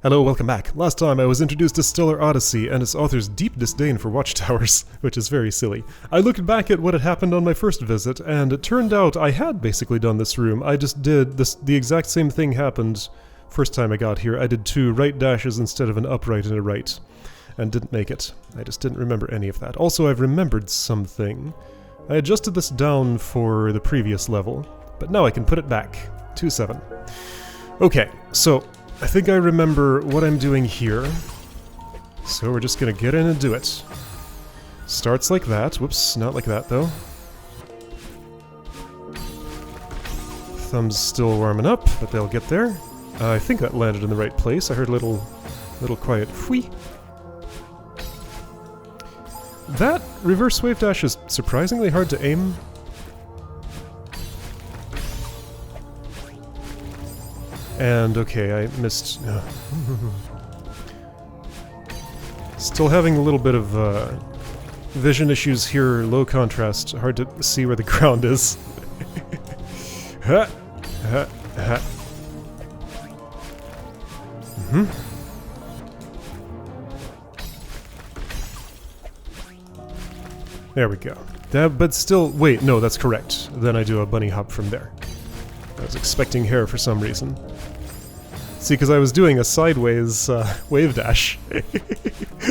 Hello, welcome back. Last time I was introduced to Stellar Odyssey and its author's deep disdain for watchtowers, which is very silly. I looked back at what had happened on my first visit, and it turned out I had basically done this room. I just did the exact same thing happened first time I got here. I did 2 right dashes instead of an upright and a right, and didn't make it. I just didn't remember any of that. Also, I've remembered something. I adjusted this down for the previous level, but now I can put it back. 2-7. Okay, so I think I remember what I'm doing here, so we're just gonna get in and do it. Starts like that. Whoops, not like that though. Thumbs still warming up, but they'll get there. I think that landed in the right place. I heard a little quiet whee. That reverse wave dash is surprisingly hard to aim. And okay, I missed... Still having a little bit of vision issues here, low contrast, hard to see where the ground is. Ha! Ha! Ha! There we go. But still... Wait, no, that's correct. Then I do a bunny hop from there. I was expecting hair for some reason. See, because I was doing a sideways wave dash.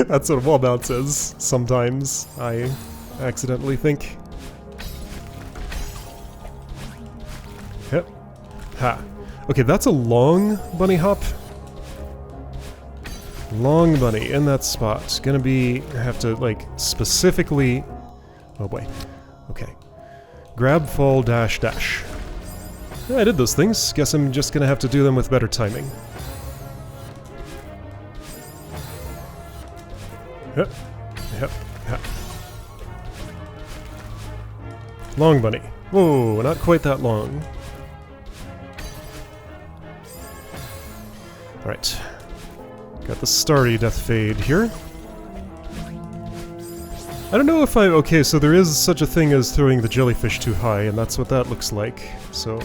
That's what wall bounce is. Sometimes I accidentally think. Yep. Ha. Okay, that's a long bunny hop. Long bunny in that spot. Gonna be... I have to, like, specifically... Oh boy. Okay. Grab, fall, dash, dash. Yeah, I did those things. Guess I'm just gonna have to do them with better timing. Yep. Yep. Yep. Long bunny. Whoa, not quite that long. Alright. Got the starry death fade here. I don't know if I... Okay, so there is such a thing as throwing the jellyfish too high, and that's what that looks like, so...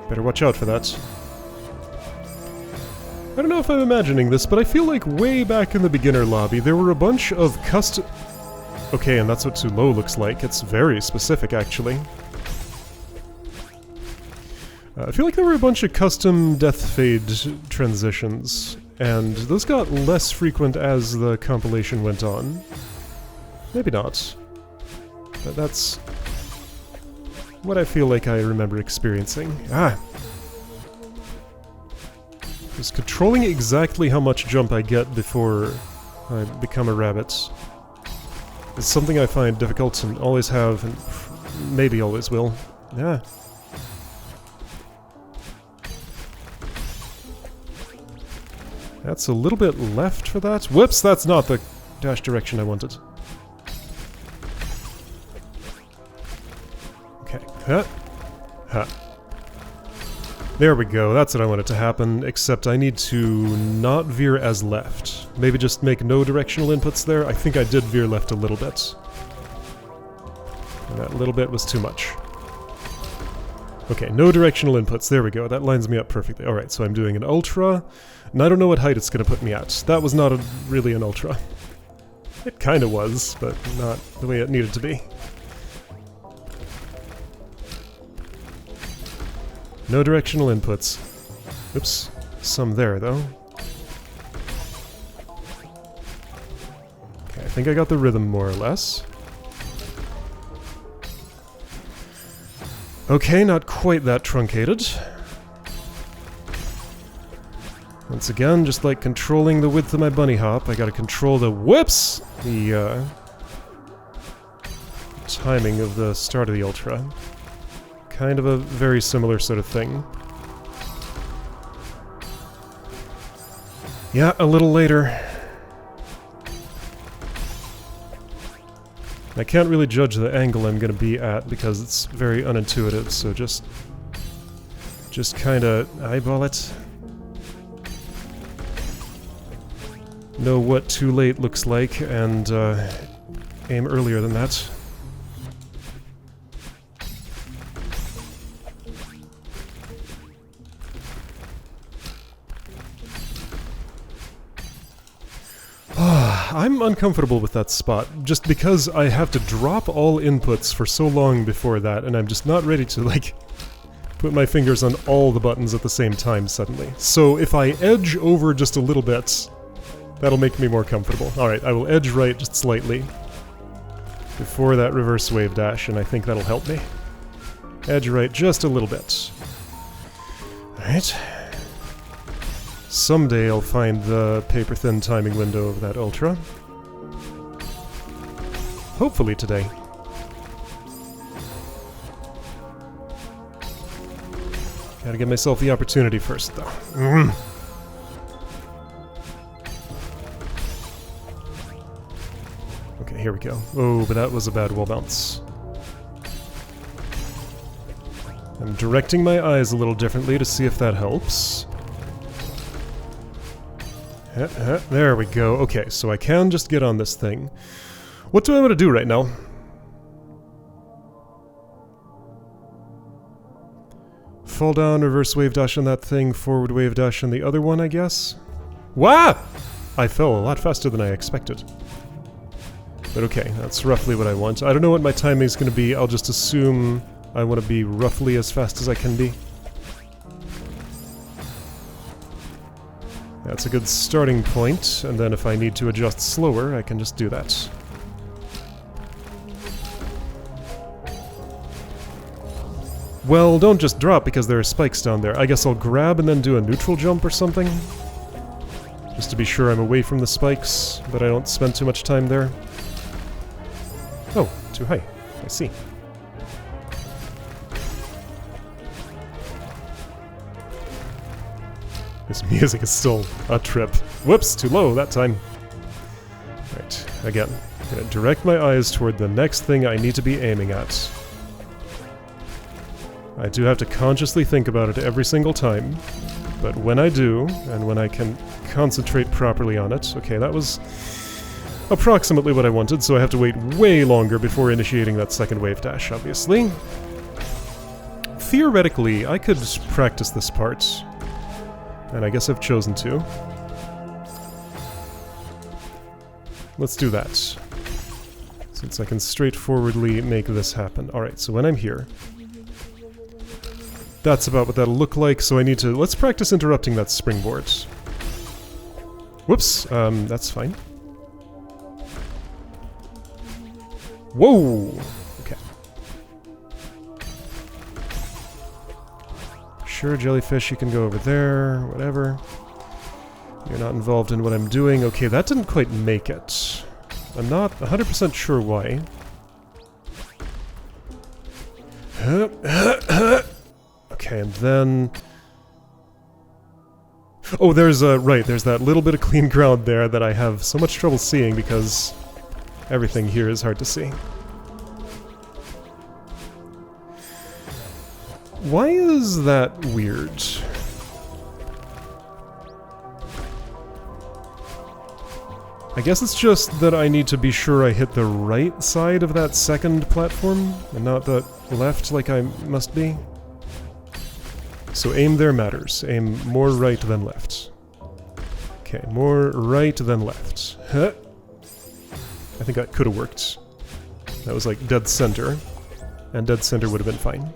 Better watch out for that. I don't know if I'm imagining this, but I feel like way back in the beginner lobby, there were a bunch of custom... Okay, and that's what too low looks like. It's very specific, actually. I feel like there were a bunch of custom death fade transitions, and those got less frequent as the compilation went on. Maybe not. But that's what I feel like I remember experiencing. Ah! Just controlling exactly how much jump I get before I become a rabbit is something I find difficult and always have, and maybe always will. Yeah. That's a little bit left for that. Whoops, that's not the dash direction I wanted. Okay. Huh. Huh. There we go, that's what I wanted to happen, except I need to not veer as left. Maybe just make no directional inputs there. I think I did veer left a little bit. And that little bit was too much. Okay, no directional inputs, there we go, that lines me up perfectly. Alright, so I'm doing an ultra, and I don't know what height it's going to put me at. That was not really an ultra. It kind of was, but not the way it needed to be. No directional inputs. Oops. Some there, though. Okay, I think I got the rhythm more or less. Okay, not quite that truncated. Once again, just like controlling the width of my bunny hop, I gotta control the whoops! The timing of the start of the ultra. Kind of a very similar sort of thing. Yeah, a little later. I can't really judge the angle I'm gonna be at because it's very unintuitive, so just kinda eyeball it. Know what too late looks like and aim earlier than that. I'm uncomfortable with that spot, just because I have to drop all inputs for so long before that, and I'm just not ready to, like, put my fingers on all the buttons at the same time suddenly. So if I edge over just a little bit, that'll make me more comfortable. Alright, I will edge right just slightly before that reverse wave dash, and I think that'll help me. Edge right just a little bit. Alright. Someday I'll find the paper-thin timing window of that Ultra. Hopefully today. Gotta give myself the opportunity first, though. Okay, here we go. Oh, but that was a bad wall bounce. I'm directing my eyes a little differently to see if that helps. There we go. Okay, so I can just get on this thing. What do I want to do right now? Fall down, reverse wave dash on that thing, forward wave dash on the other one, I guess? Wah! I fell a lot faster than I expected. But okay, that's roughly what I want. I don't know what my timing is going to be. I'll just assume I want to be roughly as fast as I can be. That's a good starting point, and then if I need to adjust slower, I can just do that. Well, don't just drop because there are spikes down there. I guess I'll grab and then do a neutral jump or something. Just to be sure I'm away from the spikes, but I don't spend too much time there. Oh, too high. I see. This music is still a trip. Whoops, too low that time. Right, again. I'm gonna direct my eyes toward the next thing I need to be aiming at. I do have to consciously think about it every single time, but when I do, and when I can concentrate properly on it... Okay, that was approximately what I wanted, so I have to wait way longer before initiating that second wave dash, obviously. Theoretically, I could practice this part. And I guess I've chosen to. Let's do that. Since I can straightforwardly make this happen. Alright, so when I'm here... That's about what that'll look like, so I need to... Let's practice interrupting that springboard. Whoops, that's fine. Whoa! Okay. Sure, jellyfish, you can go over there, whatever. You're not involved in what I'm doing. Okay, that didn't quite make it. I'm not 100% sure why. Okay, and then... Oh, there's right, there's that little bit of clean ground there that I have so much trouble seeing because everything here is hard to see. Why is that weird? I guess it's just that I need to be sure I hit the right side of that second platform, and not the left like I must be. So aim there matters. Aim more right than left. Okay, more right than left. Huh. I think that could have worked. That was like dead center, and dead center would have been fine.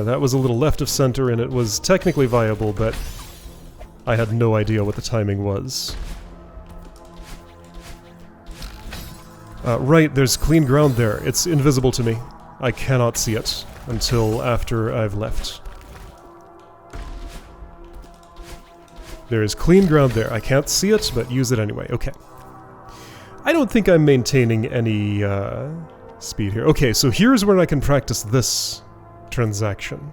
That was a little left of center, and it was technically viable, but I had no idea what the timing was. Right, there's clean ground there. It's invisible to me. I cannot see it until after I've left. There is clean ground there. I can't see it, but use it anyway. Okay. I don't think I'm maintaining any speed here. Okay, so here's where I can practice this transaction.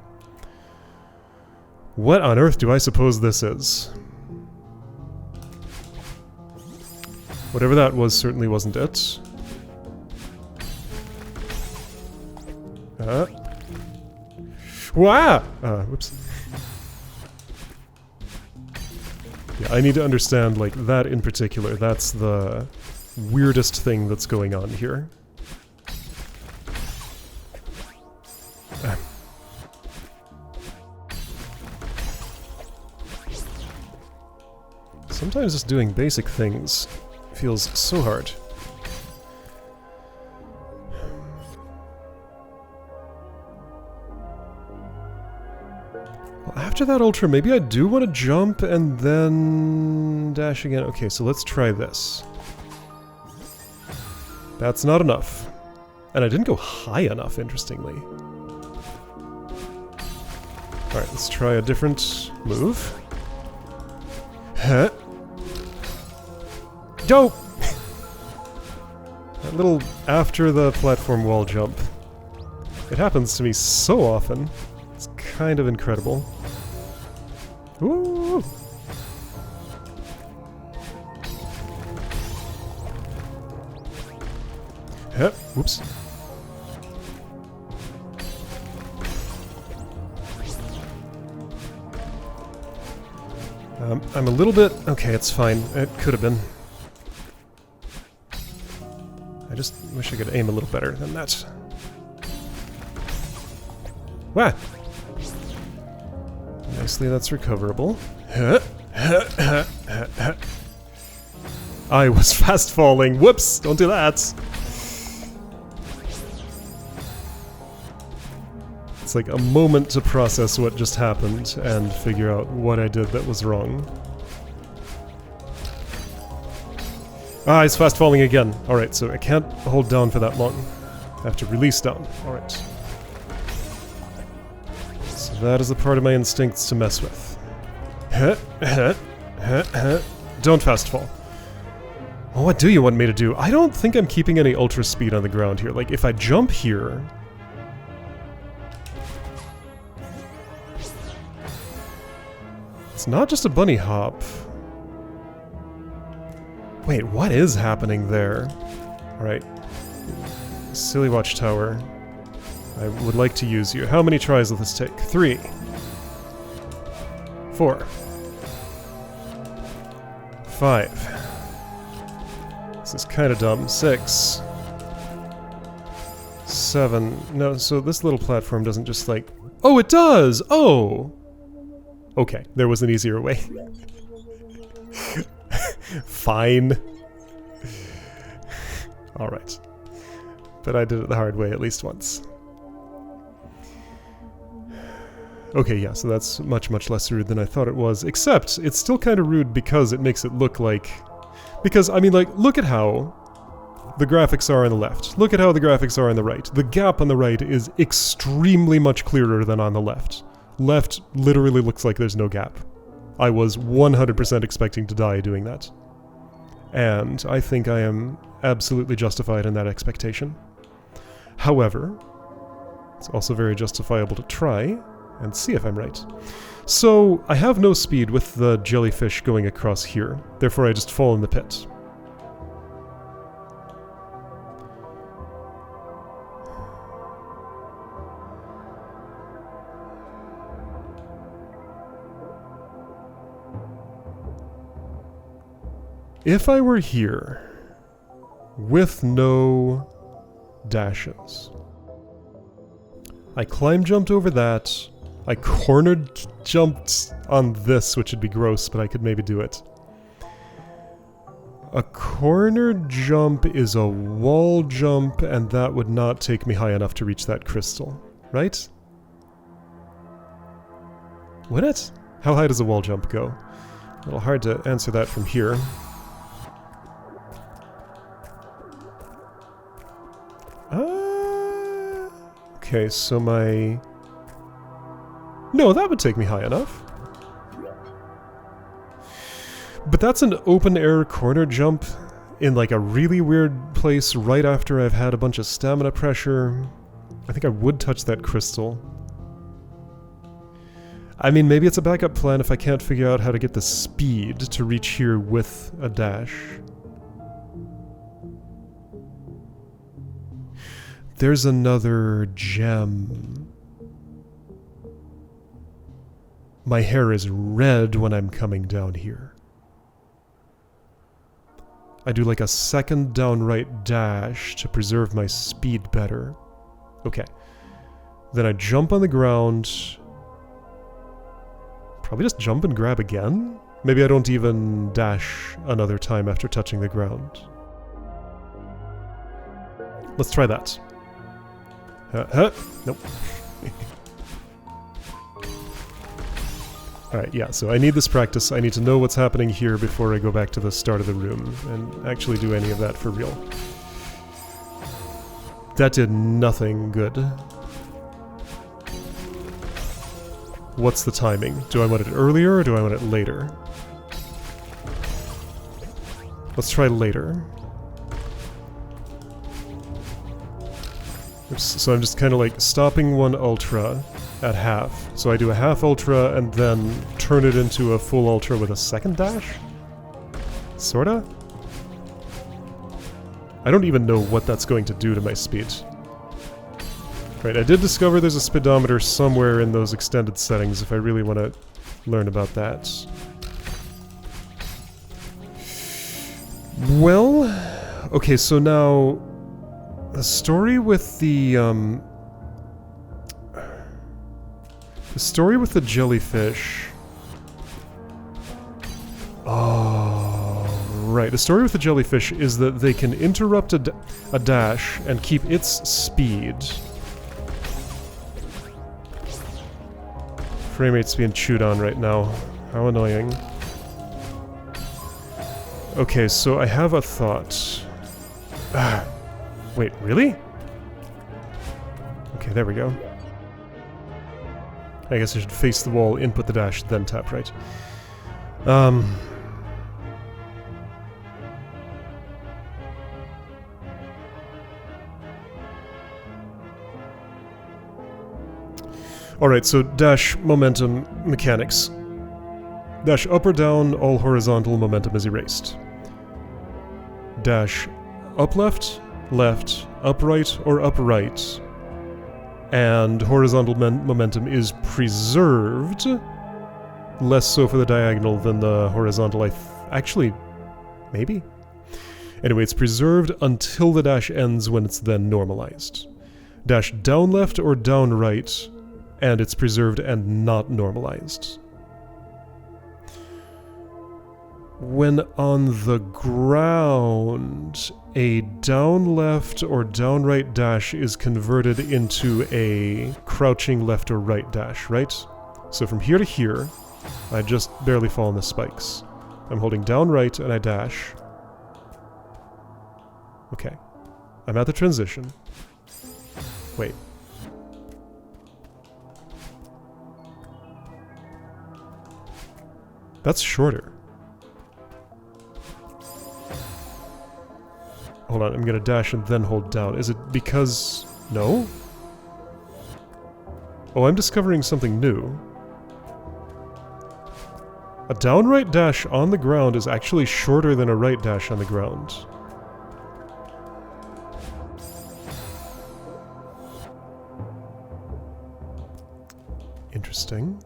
What on earth do I suppose this is? Whatever that was certainly wasn't it. Wow! Whoops. Yeah, I need to understand, like, that in particular. That's the weirdest thing that's going on here. Sometimes just doing basic things feels so hard. Well, after that ultra, maybe I do want to jump and then dash again. Okay, so let's try this. That's not enough. And I didn't go high enough, interestingly. Alright, let's try a different move. Huh? Dope! That little after the platform wall jump. It happens to me so often. It's kind of incredible. Ooh! Huh? Whoops. I'm a little bit... Okay, it's fine. It could have been. I just wish I could aim a little better than that. Wah! Nicely, that's recoverable. I was fast falling. Whoops! Don't do that! It's like a moment to process what just happened and figure out what I did that was wrong. Ah, he's fast falling again. Alright, so I can't hold down for that long. I have to release down. Alright. So that is a part of my instincts to mess with. Don't fast fall. Well, what do you want me to do? I don't think I'm keeping any ultra speed on the ground here. Like, if I jump here... It's not just a bunny hop. Wait, what is happening there? Alright. Silly watchtower. I would like to use you. How many tries will this take? 3. 4. 5. This is kind of dumb. 6. 7. No, so this little platform doesn't just like... Oh, it does! Oh! Okay, there was an easier way. Fine. Alright. But I did it the hard way at least once. Okay, yeah, so that's much, much less rude than I thought it was. Except, it's still kind of rude because it makes it look like... Because, I mean, like, look at how the graphics are on the left. Look at how the graphics are on the right. The gap on the right is extremely much clearer than on the left. Left literally looks like there's no gap. I was 100% expecting to die doing that. And I think I am absolutely justified in that expectation. However, it's also very justifiable to try and see if I'm right. So, I have no speed with the jellyfish going across here, therefore I just fall in the pit. If I were here, with no dashes, I climb jumped over that, I cornered jumped on this, which would be gross, but I could maybe do it. A corner jump is a wall jump, and that would not take me high enough to reach that crystal, right? Would it? How high does a wall jump go? A little hard to answer that from here. Okay, so my... No, that would take me high enough. But that's an open-air corner jump in like a really weird place right after I've had a bunch of stamina pressure. I think I would touch that crystal. I mean, maybe it's a backup plan if I can't figure out how to get the speed to reach here with a dash. There's another gem. My hair is red when I'm coming down here. I do like a second downright dash to preserve my speed better. Okay. Then I jump on the ground. Probably just jump and grab again? Maybe I don't even dash another time after touching the ground. Let's try that. Nope. Alright, yeah, so I need this practice. I need to know what's happening here before I go back to the start of the room and actually do any of that for real. That did nothing good. What's the timing? Do I want it earlier or do I want it later? Let's try later. Oops, so I'm just kind of like stopping one ultra at half. So I do a half ultra and then turn it into a full ultra with a second dash? Sorta? I don't even know what that's going to do to my speed. Right, I did discover there's a speedometer somewhere in those extended settings if I really want to learn about that. Well, okay, so now the story with the jellyfish. Oh, right. The story with the jellyfish is that they can interrupt a dash and keep its speed. Frame rate's being chewed on right now. How annoying. Okay, so I have a thought. Wait, really? Okay, there we go. I guess I should face the wall, input the dash, then tap right. Alright, so dash momentum mechanics. Dash up or down, all horizontal momentum is erased. Dash up left, left, upright, or upright, and horizontal momentum is preserved. Less so for the diagonal than the horizontal, actually, maybe? Anyway, it's preserved until the dash ends when it's then normalized. Dash down left or down right, and it's preserved and not normalized. When on the ground, a down left or down right dash is converted into a crouching left or right dash, right? So from here to here, I just barely fall on the spikes. I'm holding down right and I dash. Okay. I'm at the transition. Wait. That's shorter. Hold on, I'm gonna dash and then hold down. Is it because... no? Oh, I'm discovering something new. A down right dash on the ground is actually shorter than a right dash on the ground. Interesting.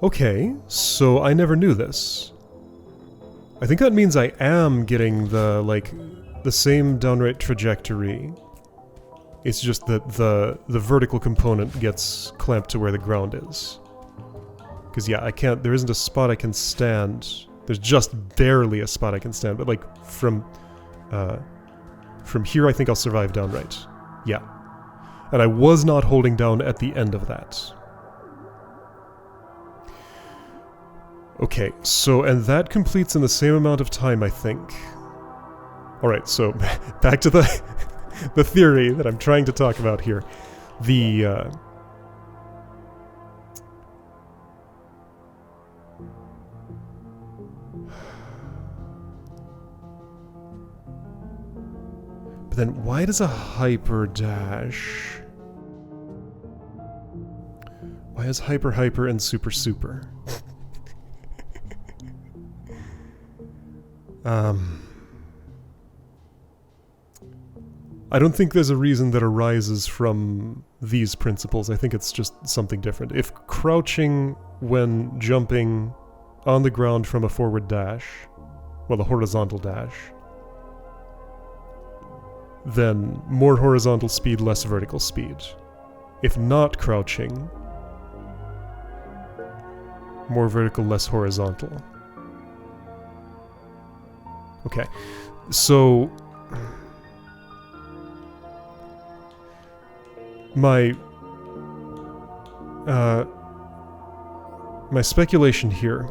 Okay, so I never knew this. I think that means I am getting the, like, the same downright trajectory. It's just that the vertical component gets clamped to where the ground is. Because yeah, I can't, there isn't a spot I can stand. There's just barely a spot I can stand, but like from here I think I'll survive downright. Yeah. And I was not holding down at the end of that. Okay, so, and that completes in the same amount of time, I think. Alright, so, back to the theory that I'm trying to talk about here. The, But then, why does a hyper dash... Why is hyper hyper and super super? I don't think there's a reason that arises from these principles. I think it's just something different. If crouching when jumping on the ground from a forward dash, well, a horizontal dash, then more horizontal speed, less vertical speed. If not crouching, More vertical, less horizontal. Okay, so my speculation here.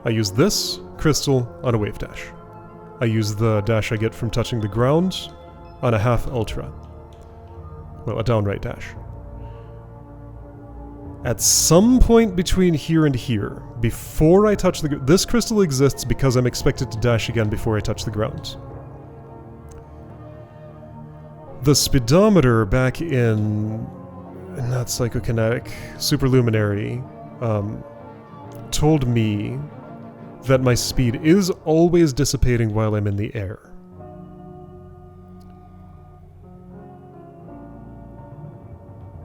I use this crystal on a wave dash. I use the dash I get from touching the ground on a half ultra. Well, a downright dash. At some point between here and here, before I touch the... This crystal exists because I'm expected to dash again before I touch the ground. The speedometer back in... not psychokinetic, superluminary, told me that my speed is always dissipating while I'm in the air.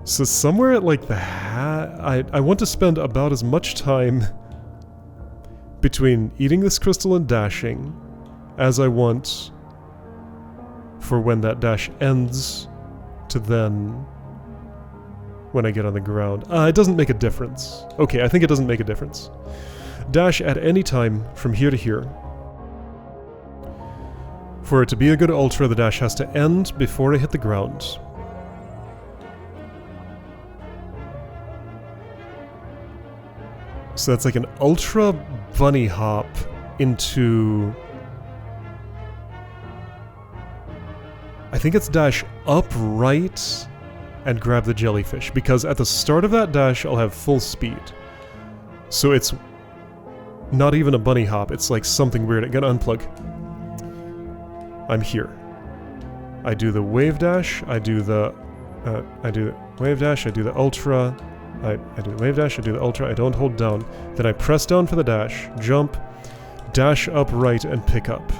So somewhere at like the I want to spend about as much time between eating this crystal and dashing as I want for when that dash ends to then when I get on the ground. It doesn't make a difference. Okay, I think it doesn't make a difference. Dash at any time from here to here. For it to be a good ultra, the dash has to end before I hit the ground. So that's like an ultra bunny hop into... I think it's dash upright and grab the jellyfish, because at the start of that dash I'll have full speed. So it's not even a bunny hop, it's like something weird. I gotta unplug. I'm here. I do the wave dash, I do the wave dash, I do the ultra, I do the wave dash, I do the ultra, I don't hold down. Then I press down for the dash, jump, dash up right, and pick up.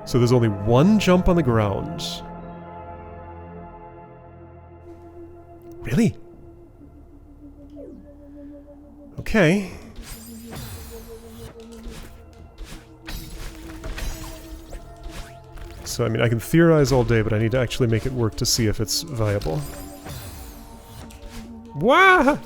So there's only one jump on the ground. Really? Okay. So, I mean, I can theorize all day, but I need to actually make it work to see if it's viable. Wah!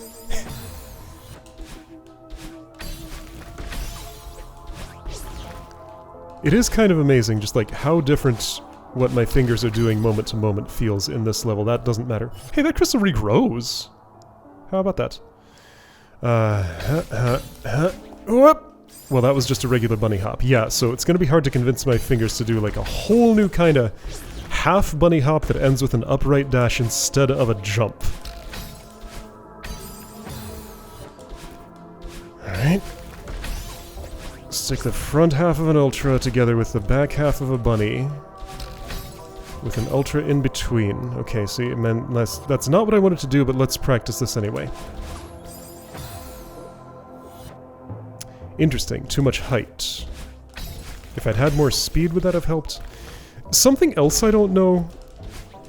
It is kind of amazing just like how different what my fingers are doing moment to moment feels in this level. That doesn't matter. Hey, that crystal regrows! How about that? Whoop! Well, that was just a regular bunny hop. Yeah, so it's gonna be hard to convince my fingers to do like a whole new kind of half bunny hop that ends with an upright dash instead of a jump. Alright. Stick the front half of an ultra together with the back half of a bunny. With an ultra in between. Okay, see, man, that's not what I wanted to do, but let's practice this anyway. Interesting, too much height. If I'd had more speed, would that have helped? Something else I don't know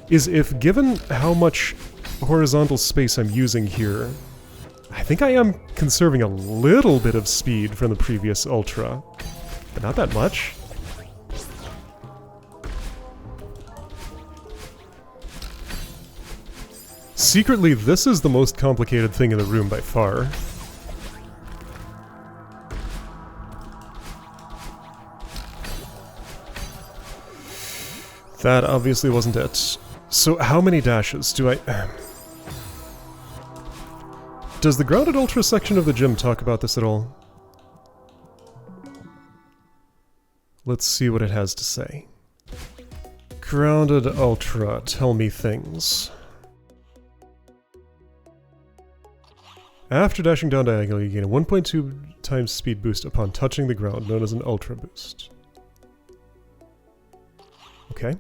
is if, given how much horizontal space I'm using here, I think I am conserving a little bit of speed from the previous ultra, but not that much. Secretly, this is the most complicated thing in the room by far. That obviously wasn't it. So how many dashes do I... Does the Grounded Ultra section of the gym talk about this at all? Let's see what it has to say. Grounded Ultra, tell me things. After dashing down diagonally, you gain a 1.2 times speed boost upon touching the ground, known as an Ultra Boost. Okay.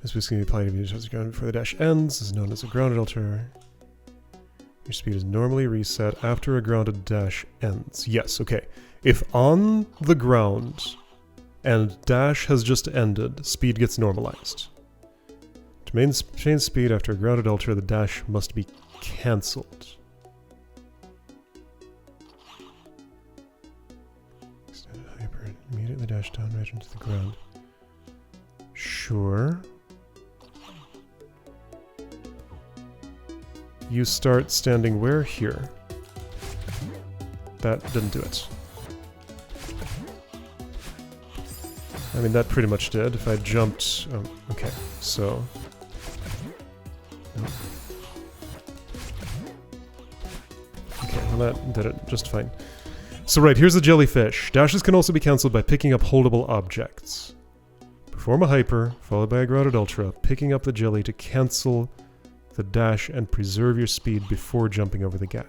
This boost can be applied if you touch the ground before the dash ends. This is known as a Grounded Ultra. Your speed is normally reset after a grounded dash ends. Yes, okay. If on the ground and dash has just ended, speed gets normalized. To maintain speed after a grounded ultra, the dash must be cancelled. Immediately dash down right into the ground. Sure. You start standing where? Here. that didn't do it. I mean, that pretty much did. If I jumped... Oh, okay, so... No. Okay, well that did it just fine. So right, here's the jellyfish. Dashes can also be cancelled by picking up holdable objects. Perform a hyper, followed by a grounded ultra, picking up the jelly to cancel the dash and preserve your speed before jumping over the gap.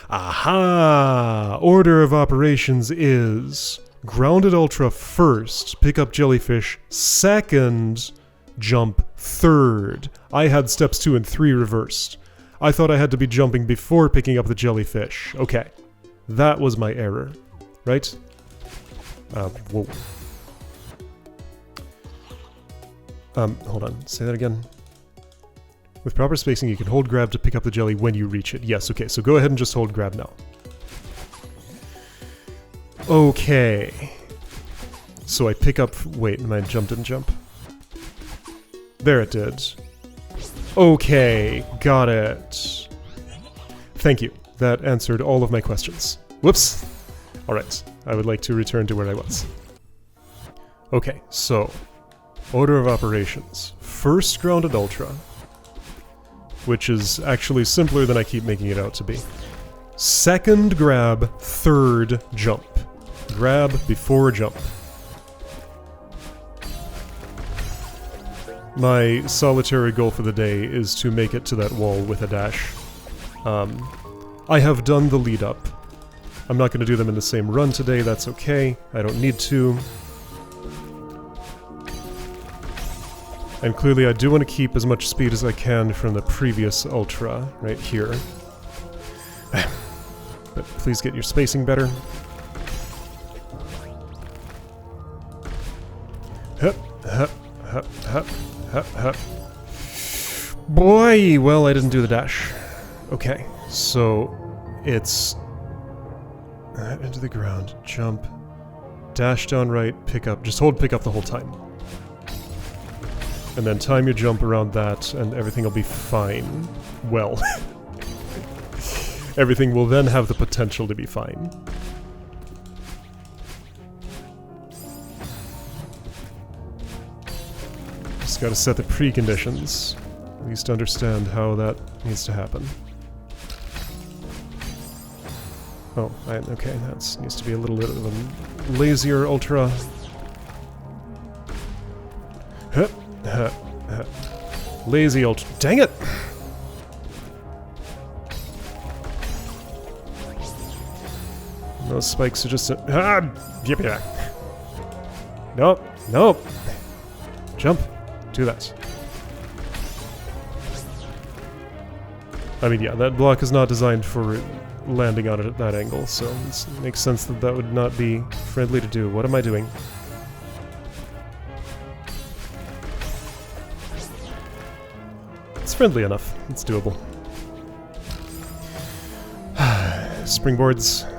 Aha! Order of operations is grounded ultra first, pick up jellyfish second, jump third. I had steps 2 and 3 reversed. I thought I had to be jumping before picking up the jellyfish. Okay. That was my error. Right? Whoa. Hold on. Say that again. With proper spacing, you can hold grab to pick up the jelly when you reach it. Yes, okay, so go ahead and just hold grab now. Okay. So I pick up... Wait, my jump didn't jump. There it did. Okay, got it. Thank you. That answered all of my questions. Whoops. Alright, I would like to return to where I was. Okay, so... Order of operations. First grounded ultra. Which is actually simpler than I keep making it out to be. Second grab, third jump. Grab before jump. My solitary goal for the day is to make it to that wall with a dash. I have done the lead up. I'm not going to do them in the same run today, that's okay. I don't need to. And clearly I do want to keep as much speed as I can from the previous ultra, right here. But please get your spacing better. Hup, hup, hup, hup, hup, hup. Boy, well, I didn't do the dash. Okay, so it's... into the ground, jump, dash down right, pick up, just hold pick up the whole time. And then time your jump around that, and everything will be fine. Well, everything will then have the potential to be fine. Just gotta set the preconditions. At least understand how that needs to happen. Oh, okay, that needs to be a little bit of a lazier ultra. Hup. Lazy ultra. Dang it! Those spikes are just yippee. Nope, nope. Jump. Do that. I mean, yeah, that block is not designed for landing on it at that angle, so it makes sense that that would not be friendly to do. What am I doing? It's friendly enough. It's doable. Springboards.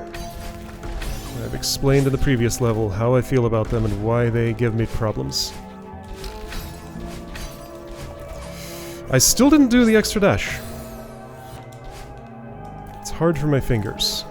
I've explained in the previous level how I feel about them and why they give me problems. I still didn't do the extra dash. It's hard for my fingers.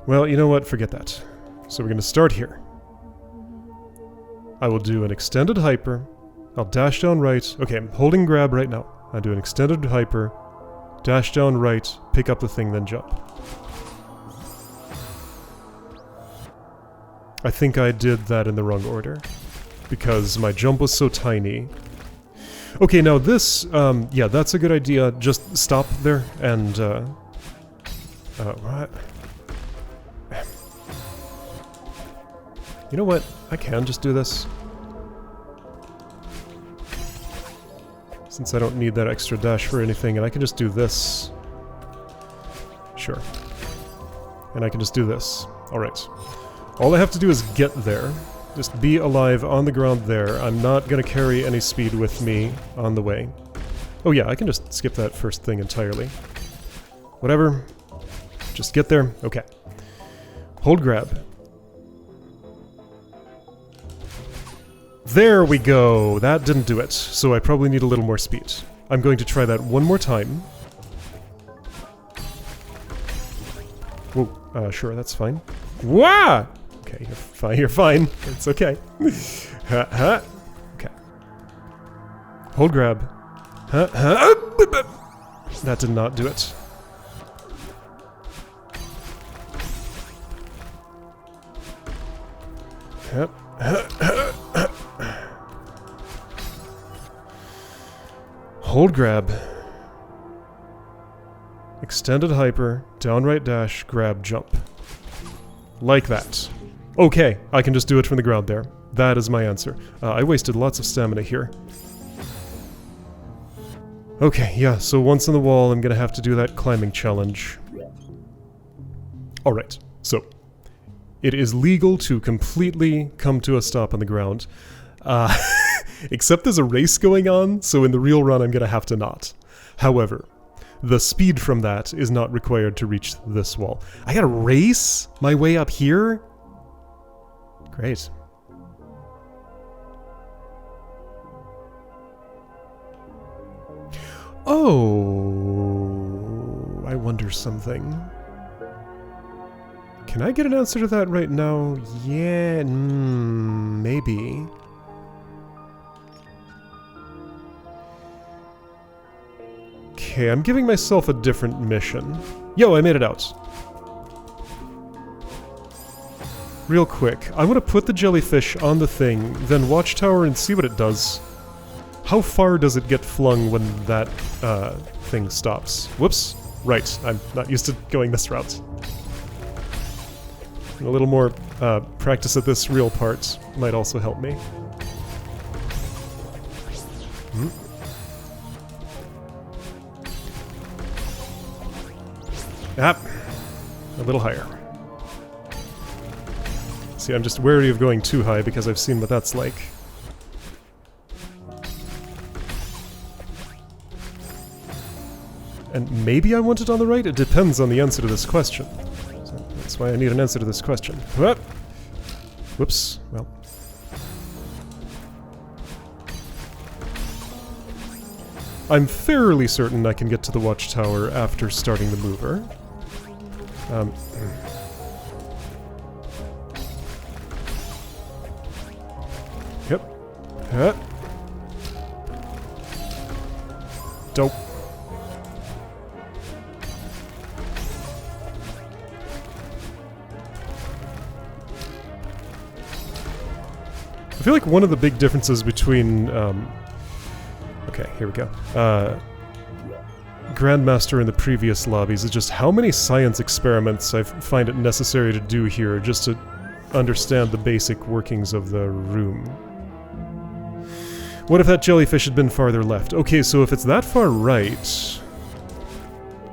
Well, you know what? Forget that. So we're going to start here. I will do an extended hyper. I'll dash down right. Okay, I'm holding grab right now. I'll do an extended hyper, dash down right, pick up the thing, then jump. I think I did that in the wrong order, because my jump was so tiny. Okay, now this, yeah, that's a good idea. Just stop there and, what? You know what? I can just do this. Since I don't need that extra dash for anything, and I can just do this. Sure. And I can just do this. Alright. All I have to do is get there. Just be alive on the ground there. I'm not gonna carry any speed with me on the way. Oh yeah, I can just skip that first thing entirely. Whatever. Just get there. Okay. Hold grab. There we go! That didn't do it, so I probably need a little more speed. I'm going to try that one more time. Whoa, sure, that's fine. Wah! Okay, you're fine. It's okay. Okay. Hold grab. That did not do it. Hold grab. Extended hyper, downright dash, grab, jump. Like that. Okay, I can just do it from the ground there. That is my answer. I wasted lots of stamina here. Okay, yeah, so once on the wall, I'm gonna have to do that climbing challenge. Alright, so it is legal to completely come to a stop on the ground. Except there's a race going on, so in the real run I'm gonna have to not. However, the speed from that is not required to reach this wall. I gotta race my way up here? Great. Oh, I wonder something. Can I get an answer to that right now? Yeah, maybe. Okay, I'm giving myself a different mission. Yo, I made it out. Real quick, I want to put the jellyfish on the thing, then watchtower and see what it does. How far does it get flung when that thing stops? Whoops. Right, I'm not used to going this route. And a little more practice at this real part might also help me. Ah, a little higher. See, I'm just wary of going too high because I've seen what that's like. And maybe I want it on the right? It depends on the answer to this question. So that's why I need an answer to this question. Whoops. Well. I'm fairly certain I can get to the watchtower after starting the mover. Yep. Dope. I feel like one of the big differences between, okay, here we go. Grandmaster in the previous lobbies is just how many science experiments I find it necessary to do here just to understand the basic workings of the room. What if that jellyfish had been farther left? Okay, so if it's that far right,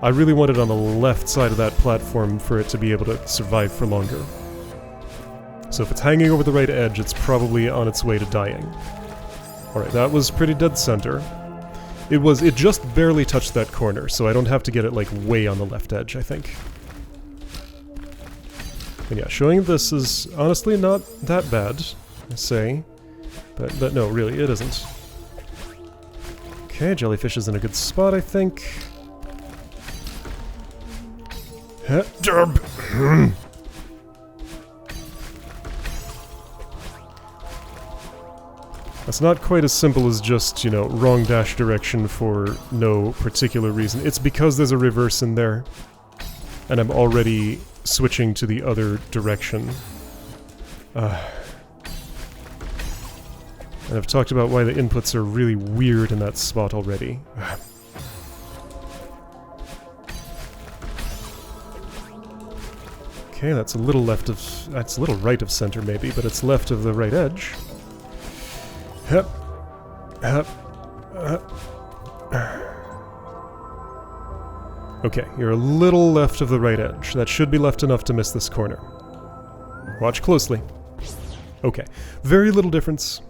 I really want it on the left side of that platform for it to be able to survive for longer. So if it's hanging over the right edge, it's probably on its way to dying. Alright, that was pretty dead center. It just barely touched that corner, so I don't have to get it, like, way on the left edge, I think. And yeah, showing this is honestly not that bad, I say. But no, really, it isn't. Okay, jellyfish is in a good spot, I think. That's not quite as simple as just, you know, wrong dash direction for no particular reason. It's because there's a reverse in there, and I'm already switching to the other direction. And I've talked about why the inputs are really weird in that spot already. Okay, that's a little left of... that's a little right of center maybe, but it's left of the right edge. Okay, you're a little left of the right edge. That should be left enough to miss this corner. Watch closely. Okay, very little difference.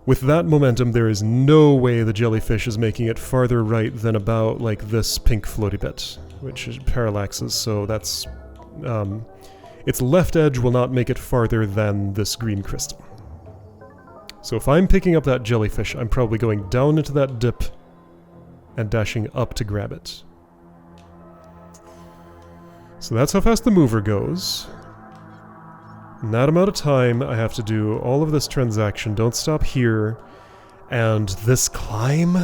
With that momentum, there is no way the jellyfish is making it farther right than about, like, this pink floaty bit, which is parallaxes, so that's... its left edge will not make it farther than this green crystal. So if I'm picking up that jellyfish, I'm probably going down into that dip and dashing up to grab it. So that's how fast the mover goes. In that amount of time, I have to do all of this transaction, don't stop here, and this climb?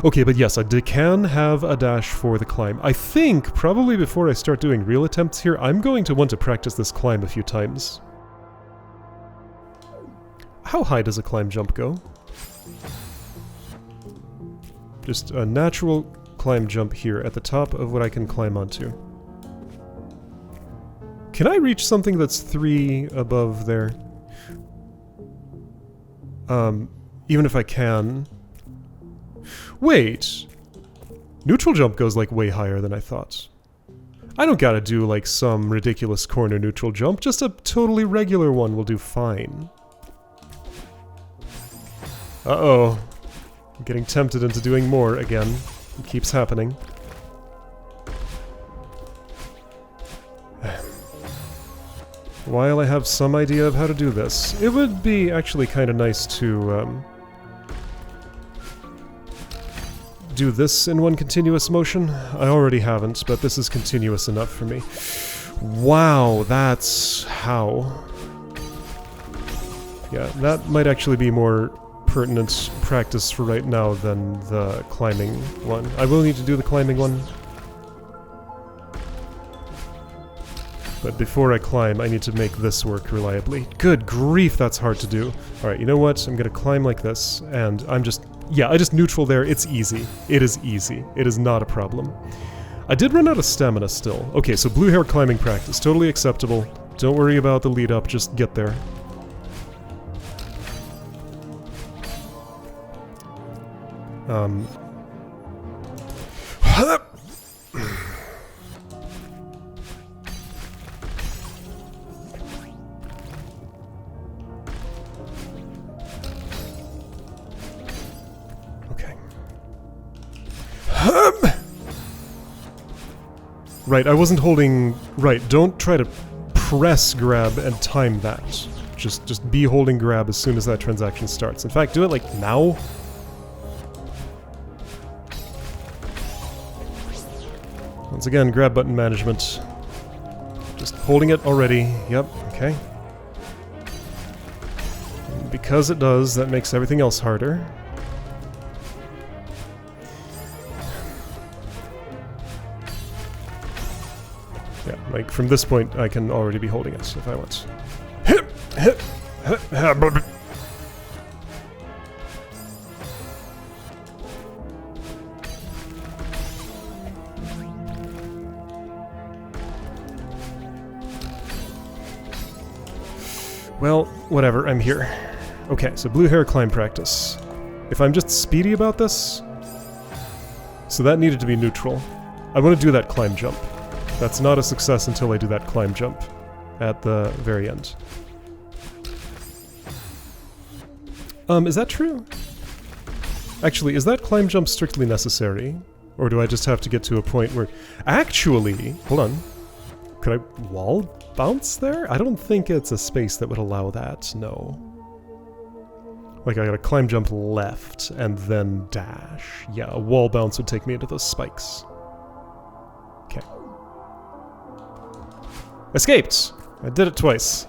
Okay, but yes, I can have a dash for the climb. I think, probably before I start doing real attempts here, I'm going to want to practice this climb a few times. How high does a climb jump go? Just a natural climb jump here at the top of what I can climb onto. Can I reach something that's 3 above there? Even if I can... Wait! Neutral jump goes like way higher than I thought. I don't gotta do like some ridiculous corner neutral jump, just a totally regular one will do fine. Uh-oh. I'm getting tempted into doing more again. It keeps happening. While I have some idea of how to do this, it would be actually kind of nice to do this in one continuous motion. I already haven't, but this is continuous enough for me. Wow, that's how. Yeah, that might actually be more pertinent practice for right now than the climbing one. I will need to do the climbing one. But before I climb, I need to make this work reliably. Good grief, that's hard to do. Alright, you know what? I'm gonna climb like this, and I'm just... Yeah, I just neutral there. It's easy. It is easy. It is not a problem. I did run out of stamina still. Okay, so blue hair climbing practice. Totally acceptable. Don't worry about the lead up, just get there. Right, I wasn't holding... Right, don't try to press grab and time that. Just be holding grab as soon as that transaction starts. In fact, do it like now. Once again, grab button management. Just holding it already. Yep, okay. And because it does, that makes everything else harder. Yeah, like from this point I can already be holding it if I want. Well, whatever, I'm here. Okay, so blue hair climb practice. If I'm just speedy about this... So that needed to be neutral. I want to do that climb jump. That's not a success until I do that climb jump at the very end. Is that true? Actually, is that climb jump strictly necessary? Or do I just have to get to a point where... Actually, hold on. Could I wall bounce there? I don't think it's a space that would allow that, no. Like I gotta climb jump left and then dash. Yeah, a wall bounce would take me into those spikes. Okay. Escaped! I did it twice.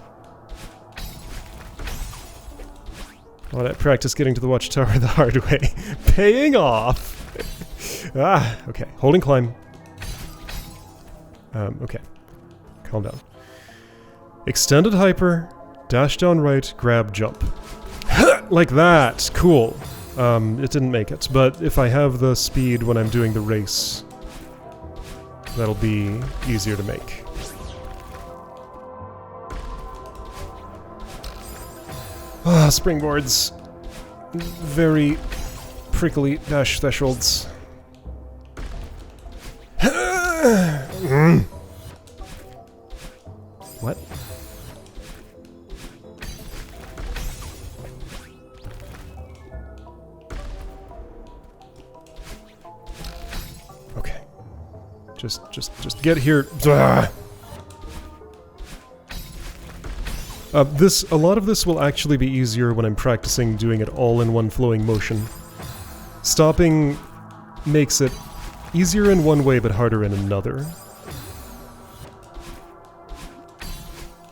All that practice getting to the watchtower the hard way. Paying off! Ah, okay. Holding climb. Okay. Calm down. Extended hyper, dash down right, grab jump. Like that! Cool. It didn't make it, but if I have the speed when I'm doing the race, that'll be easier to make. Ah, springboards. Very prickly dash thresholds. What? Just get here. A lot of this will actually be easier when I'm practicing doing it all in one flowing motion. Stopping makes it easier in one way but harder in another.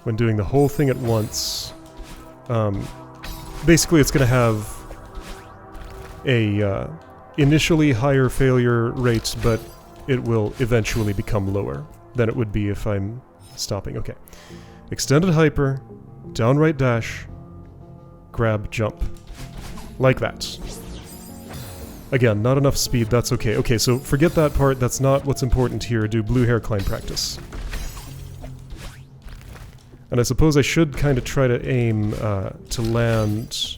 When doing the whole thing at once, basically it's going to have a initially higher failure rate, but it will eventually become lower than it would be if I'm stopping. Okay. Extended hyper, downright dash, grab, jump. Like that. Again, not enough speed, that's okay. Okay, so forget that part, that's not what's important here. Do blue hair climb practice. And I suppose I should kind of try to aim to land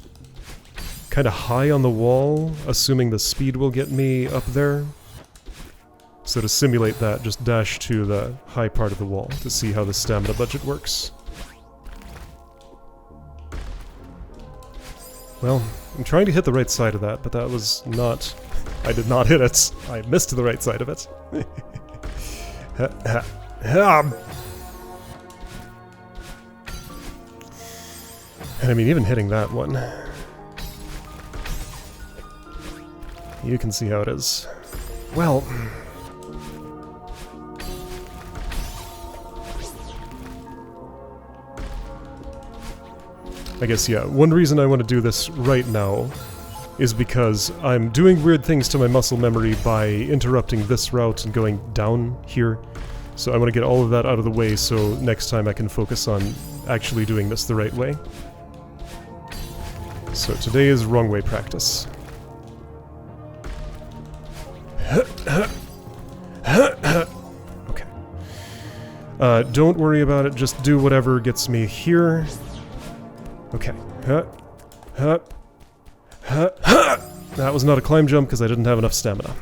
kind of high on the wall, assuming the speed will get me up there. So to simulate that, just dash to the high part of the wall to see how the stamina budget works. Well, I'm trying to hit the right side of that, but that was not... I did not hit it. I missed the right side of it. And I mean, even hitting that one, you can see how it is. Well... I guess, yeah, one reason I want to do this right now is because I'm doing weird things to my muscle memory by interrupting this route and going down here. So I want to get all of that out of the way so next time I can focus on actually doing this the right way. So today is wrong way practice. Okay. Don't worry about it, just do whatever gets me here. Okay. That was not a climb jump because I didn't have enough stamina.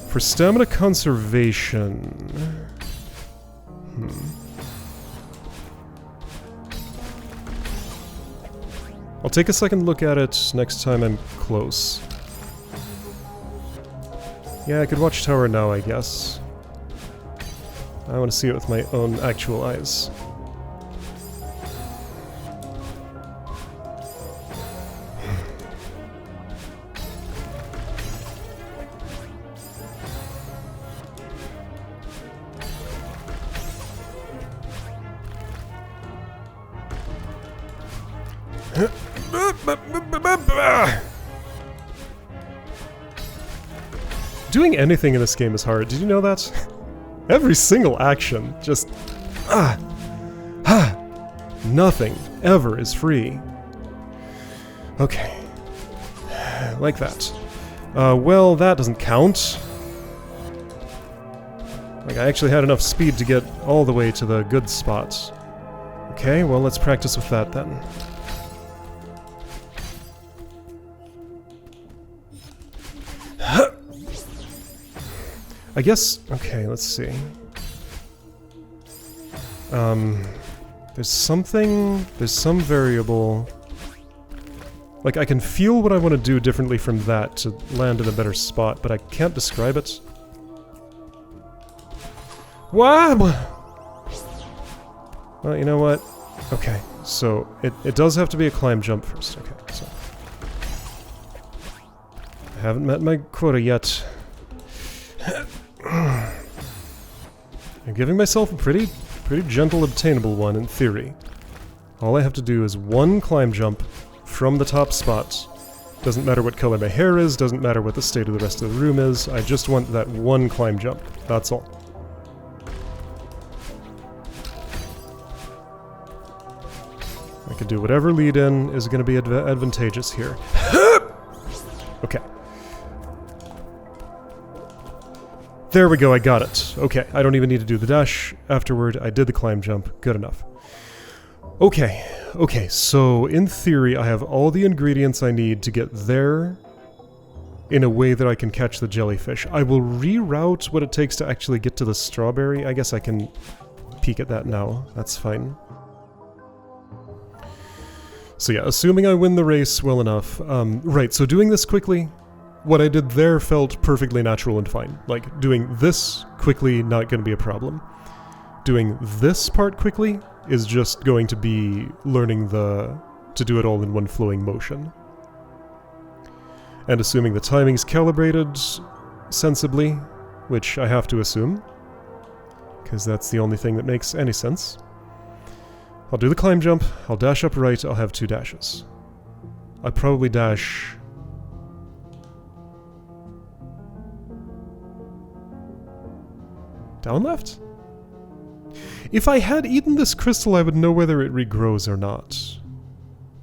For stamina conservation... I'll take a second look at it next time I'm close. Yeah, I could watch tower now, I guess. I want to see it with my own actual eyes. Doing anything in this game is hard. Did you know that? Every single action, just... Nothing ever is free. Okay. Like that. Well, that doesn't count. Like, I actually had enough speed to get all the way to the good spot. Okay, well, let's practice with that then. I guess... okay, let's see. There's something... there's some variable... like, I can feel what I want to do differently from that to land in a better spot, but I can't describe it. What? Well, you know what? Okay, so it does have to be a climb jump first. Okay, so... I haven't met my quota yet. I'm giving myself a pretty gentle obtainable one in theory. All I have to do is one climb jump from the top spot. Doesn't matter what color my hair is, doesn't matter what the state of the rest of the room is, I just want that one climb jump. That's all. I can do whatever lead-in is going to be advantageous here. Okay. There we go, I got it. Okay, I don't even need to do the dash afterward. I did the climb jump. Good enough. Okay, so in theory I have all the ingredients I need to get there in a way that I can catch the jellyfish. I will reroute what it takes to actually get to the strawberry. I guess I can peek at that now. That's fine. So yeah, assuming I win the race well enough. Right, so doing this quickly, what I did there felt perfectly natural and fine. Like, doing this quickly, not going to be a problem. Doing this part quickly is just going to be learning to do it all in one flowing motion. And assuming the timing's calibrated sensibly, which I have to assume, because that's the only thing that makes any sense. I'll do the climb jump, I'll dash up right, I'll have 2 dashes. I probably dash... down left? If I had eaten this crystal, I would know whether it regrows or not.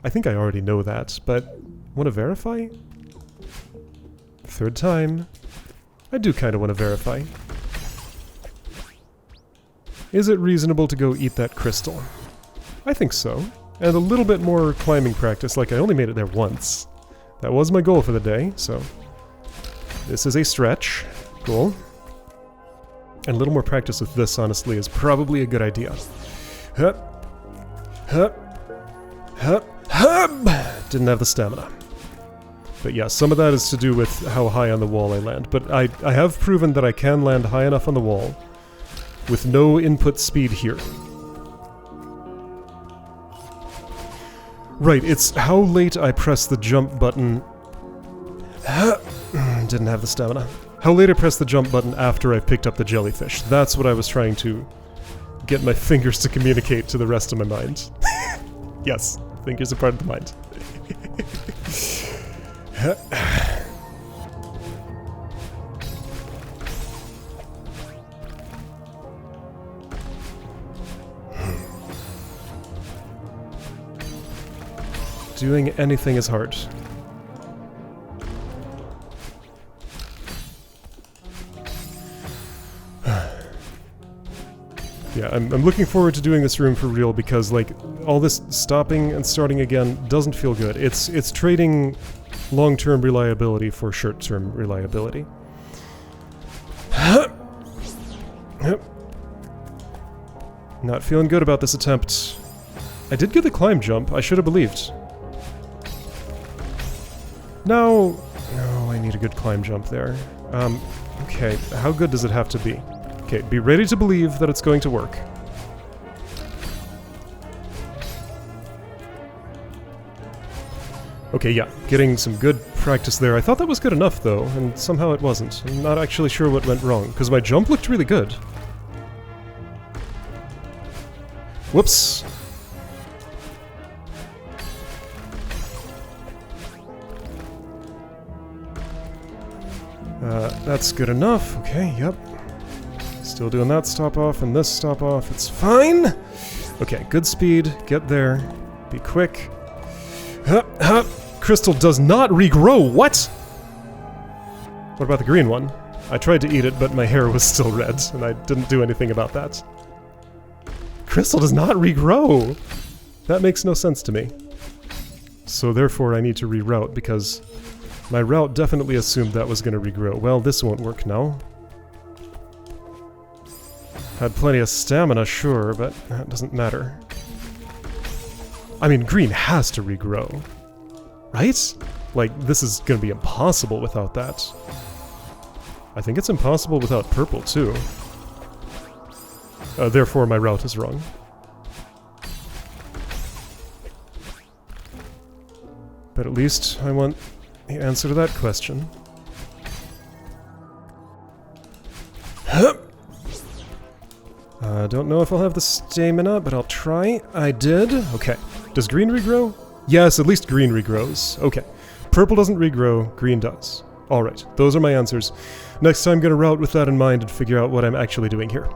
I think I already know that, but want to verify? 3rd time. I do kind of want to verify. Is it reasonable to go eat that crystal? I think so. And a little bit more climbing practice, like I only made it there once. That was my goal for the day, so... this is a stretch. Cool. And a little more practice with this, honestly, is probably a good idea. Hup. Hup. Hup. Hup! Didn't have the stamina. But yeah, some of that is to do with how high on the wall I land. But I have proven that I can land high enough on the wall with no input speed here. Right, it's how late I press the jump button. Didn't have the stamina. How late I press the jump button after I've picked up the jellyfish. That's what I was trying to get my fingers to communicate to the rest of my mind. Yes, fingers are part of the mind. Doing anything is hard. Yeah, I'm looking forward to doing this room for real because, like, all this stopping and starting again doesn't feel good. It's trading long-term reliability for short-term reliability. Not feeling good about this attempt. I did get the climb jump. I should have believed. No, I need a good climb jump there. Okay, how good does it have to be? Okay, be ready to believe that it's going to work. Okay, yeah, getting some good practice there. I thought that was good enough, though, and somehow it wasn't. I'm not actually sure what went wrong, because my jump looked really good. Whoops. That's good enough. Okay, yep. Still doing that stop off and this stop off. It's fine. Okay, good speed. Get there. Be quick. Hup, hup. Crystal does not regrow. What? What about the green one? I tried to eat it, but my hair was still red, and I didn't do anything about that. Crystal does not regrow. That makes no sense to me. So therefore I need to reroute, because my route definitely assumed that was going to regrow. Well, this won't work now. Had plenty of stamina, sure, but that doesn't matter. I mean, green has to regrow. Right? Like, this is going to be impossible without that. I think it's impossible without purple, too. Therefore, my route is wrong. But at least I want the answer to that question. Don't know if I'll have the stamina, but I'll try. I did. Okay. Does green regrow? Yes, at least green regrows. Okay. Purple doesn't regrow, green does. Alright, those are my answers. Next time I'm gonna route with that in mind and figure out what I'm actually doing here.